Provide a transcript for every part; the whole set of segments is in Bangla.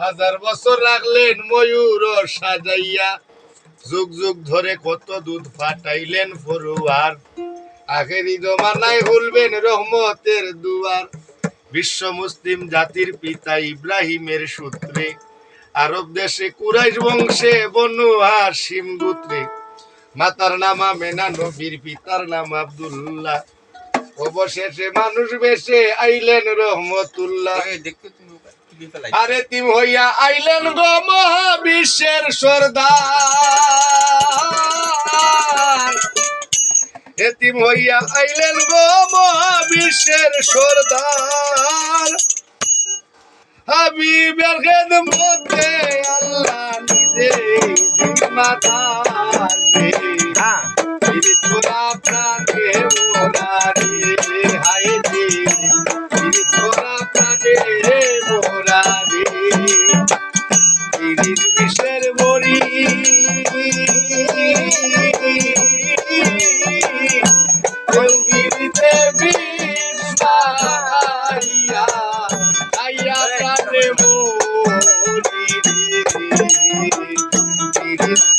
হাজার বছর রাখলেন ময়ূর সাজাইয়া, যুগ যুগ ধরে কত দুধ ফাটাইলেন ফরুয়ার, আখেরি জমানায় খুলবেন রহমতের দুয়ার। বিশ্ব মুসলিম জাতির পিতা ইব্রাহিমের সূত্রে, আরব দেশে কুরাইশ বংশে বনু হাশিম গোত্রে, মাতার নাম আমেনা, নবীর পিতার নাম আব্দুল্লাহ, অবশেষে মানুষ বেশে আইলেন রহমতুল্লাহ। আরে তিম হইয়া আইলেন গো মহাবিশ্বের সর্দার, এতিম হইয়া আইলেন গো মহাবিশ্বের সর্দার, হাবিবের খেদমতে আল্লাহ নিজে জিম্মাদার রে, তোরা প্রাণে মোরারে, হায় রে তোরা প্রাণে মোরারে, বিষের মরি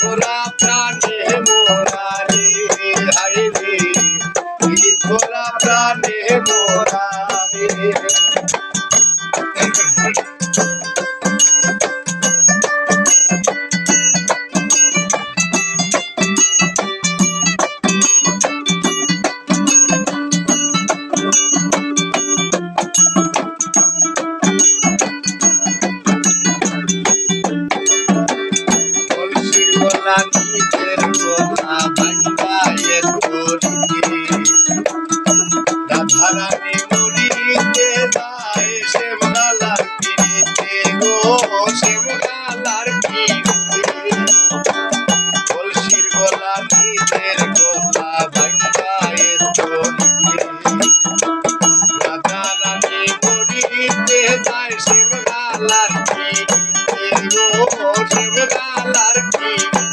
তোরা প্রাণে মোরারে, হায় রে তোরা প্রাণে মোরারে। নিজের গোলা ভাঙ্গায়ে ধরিতে, রাধারানী মুড়িতে যায় শ্যামলার পিড়িতে গো, শ্যামলার পিড়িতে, কলসির গোলা নিজের গোলা ভাঙ্গায়ে ধরিতে, রাধারানী মুড়িতে যায় শ্যামলার পিড়িতে গো, শ্যামলার পিড়িতে।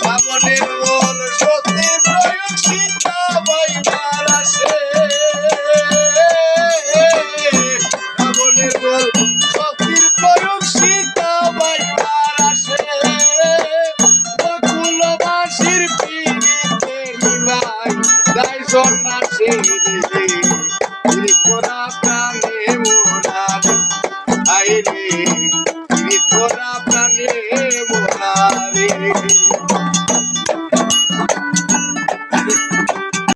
বামনের বল সত্যি প্রয়োগ সীতা বাইবার আসে, বামনের বল শক্তির প্রয়োগ সীতা বাইবার আসে, বকুলবাসীর পিড়িতে নিমাই যায় সন্ন্যাসী রে, তোরা প্রাণে মোরারে, হায় রে